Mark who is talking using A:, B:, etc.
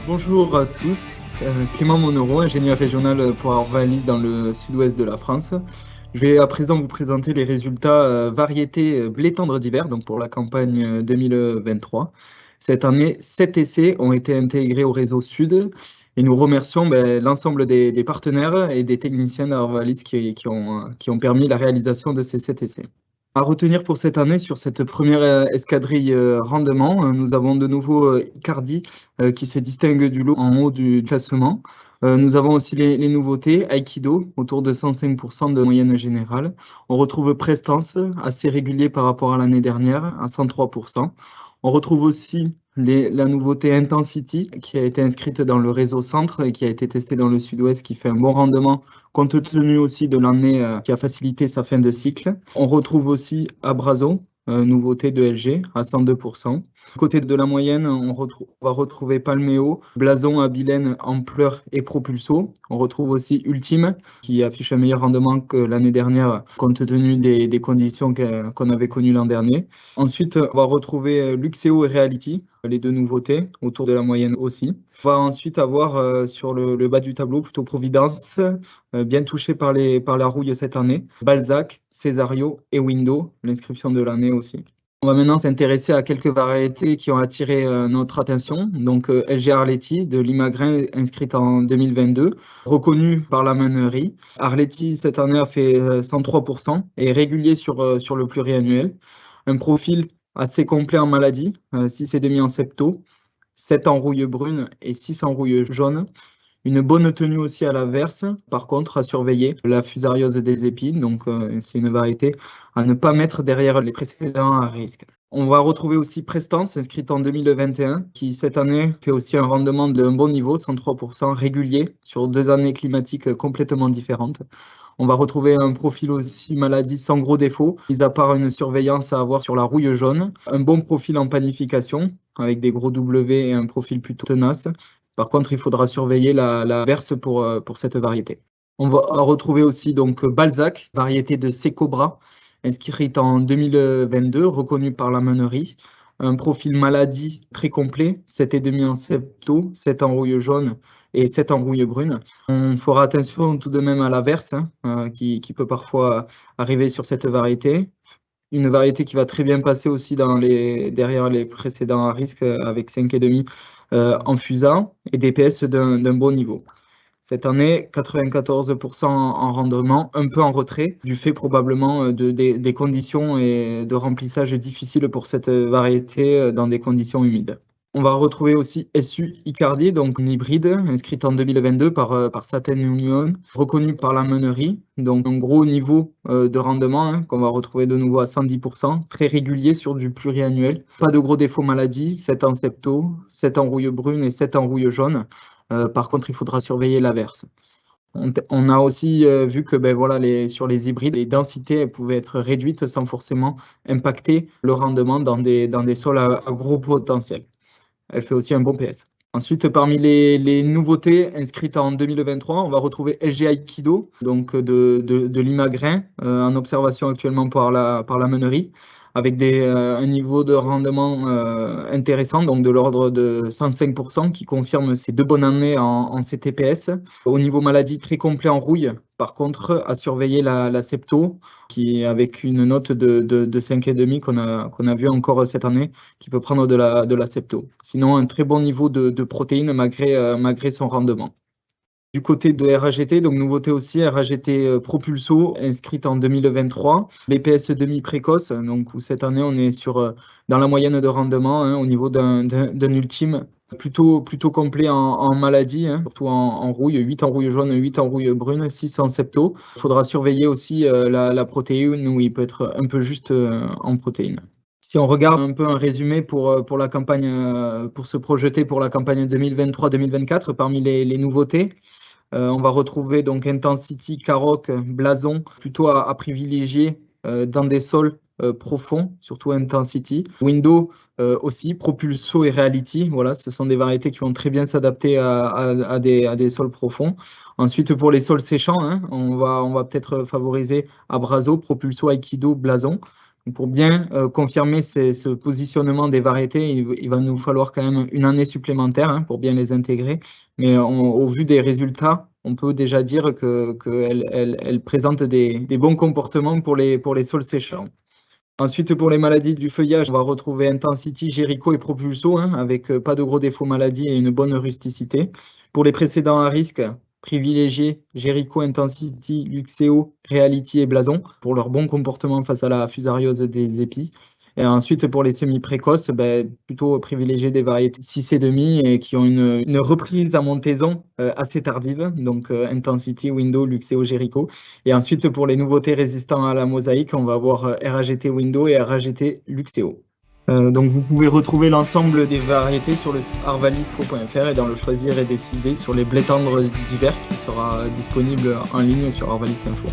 A: Bonjour à tous, Clément Monnereau, ingénieur régional pour Orvalie dans le sud-ouest de la France. Je vais à présent vous présenter les résultats variétés blé tendre d'hiver, donc pour la campagne 2023. Cette année, 7 essais ont été intégrés au réseau Sud et nous remercions l'ensemble des partenaires et des techniciens d'Orvalis qui ont permis la réalisation de ces 7 essais. À retenir pour cette année, sur cette première escadrille rendement, nous avons de nouveau Icardi qui se distingue du lot en haut du classement. Nous avons aussi les nouveautés, Aikido, autour de 105% de moyenne générale. On retrouve Prestance, assez régulier par rapport à l'année dernière, à 103%. On retrouve aussi la nouveauté Intensity qui a été inscrite dans le réseau centre et qui a été testée dans le sud-ouest, qui fait un bon rendement compte tenu aussi de l'année qui a facilité sa fin de cycle. On retrouve aussi Abrazo, nouveauté de LG, à 102%. Côté de la moyenne, on va retrouver Palmeo, Blason, Abilène, Ampleur et Propulso. On retrouve aussi Ultime, qui affiche un meilleur rendement que l'année dernière, compte tenu des conditions qu'on avait connues l'an dernier. Ensuite, on va retrouver Luxeo et Reality, les deux nouveautés, autour de la moyenne aussi. On va ensuite avoir sur le bas du tableau plutôt Providence, bien touché par la rouille cette année. Balzac, Cesario et Window, l'inscription de l'année aussi. On va maintenant s'intéresser à quelques variétés qui ont attiré notre attention. Donc LG Arletty de Limagrin, inscrite en 2022, reconnue par la meunerie. Arletty cette année a fait 103% et régulier sur le pluriannuel. Un profil assez complet en maladie, 6,5 en septo, 7 en rouille brune et 6 en rouille jaune. Une bonne tenue aussi à l'averse, par contre, à surveiller la fusariose des épines. Donc, c'est une variété à ne pas mettre derrière les précédents à risque. On va retrouver aussi Prestance, inscrite en 2021, qui cette année fait aussi un rendement d'un bon niveau, 103% régulier, sur 2 années climatiques complètement différentes. On va retrouver un profil aussi maladie sans gros défauts, mis à part une surveillance à avoir sur la rouille jaune. Un bon profil en panification, avec des gros W et un profil plutôt tenace. Par contre, il faudra surveiller la verse pour cette variété. On va retrouver aussi donc Balzac, variété de C-Cobra, inscrite en 2022, reconnue par la meunerie. Un profil maladie très complet, 7,5 en septo, 7 en rouille jaune et 7 en rouille brune. On fera attention tout de même à la verse, qui peut parfois arriver sur cette variété. Une variété qui va très bien passer aussi derrière les précédents à risque avec 5,5 en fusa et DPS d'un bon niveau. Cette année, 94% en rendement, un peu en retrait, du fait probablement des conditions et de remplissage difficiles pour cette variété dans des conditions humides. On va retrouver aussi SU Icardi, donc une hybride inscrite en 2022 par Satin Union, reconnue par la meunerie, donc un gros niveau de rendement qu'on va retrouver de nouveau à 110%, très régulier sur du pluriannuel. Pas de gros défauts maladie, 7 en septo, 7 en rouille brune et 7 en rouille jaune. Par contre, il faudra surveiller l'averse. On a aussi vu que sur les hybrides, les densités pouvaient être réduites sans forcément impacter le rendement dans des sols à gros potentiel. Elle fait aussi un bon PS. Ensuite, parmi les nouveautés inscrites en 2023, on va retrouver LG Aikido, donc de Limagrin, en observation actuellement par la meunerie, avec un niveau de rendement intéressant, donc de l'ordre de 105%, qui confirme ces 2 bonnes années en CTPS. Au niveau maladie, très complet en rouille. Par contre, à surveiller la septo, qui avec une note de 5,5 qu'on a vu encore cette année, qui peut prendre de la septo. Sinon, un très bon niveau de protéines malgré son rendement. Du côté de RAGT, donc nouveauté aussi, RAGT Propulso, inscrite en 2023, BPS demi-précoce, donc où cette année on est dans la moyenne de rendement, au niveau d'un ultime plutôt complet en maladie, surtout en rouille, 8 en rouille jaune, 8 en rouille brune, 6 en septo. Il faudra surveiller aussi la protéine, où il peut être un peu juste en protéines. Si on regarde un peu un résumé pour la campagne, pour se projeter pour la campagne 2023-2024, parmi les nouveautés, on va retrouver donc Intensity, Caroc, Blason, plutôt à privilégier dans des sols profonds, surtout Intensity. Window aussi, Propulso et Reality, voilà, ce sont des variétés qui vont très bien s'adapter à des sols profonds. Ensuite, pour les sols séchants, on va peut-être favoriser Abrazo, Propulso, Aikido, Blason. Donc, pour bien confirmer ce positionnement des variétés, il va nous falloir quand même une année supplémentaire pour bien les intégrer. Mais au vu des résultats, on peut déjà dire qu'elles présentent des bons comportements pour les sols séchants. Ensuite, pour les maladies du feuillage, on va retrouver Intensity, Jericho et Propulso, avec pas de gros défauts maladies et une bonne rusticité. Pour les précédents à risque, privilégier Jericho, Intensity, Luxeo, Reality et Blason pour leur bon comportement face à la fusariose des épis. Et ensuite, pour les semi-précoces, plutôt privilégier des variétés 6,5 et qui ont une reprise à montaison assez tardive, donc Intensity, Window, Luxeo, Jericho. Et ensuite, pour les nouveautés résistantes à la mosaïque, on va avoir RAGT Window et RAGT Luxeo. Donc vous pouvez retrouver l'ensemble des variétés sur le site arvalisco.fr et dans le choisir et décider sur les blés tendres d'hiver qui sera disponible en ligne sur Arvalis Info.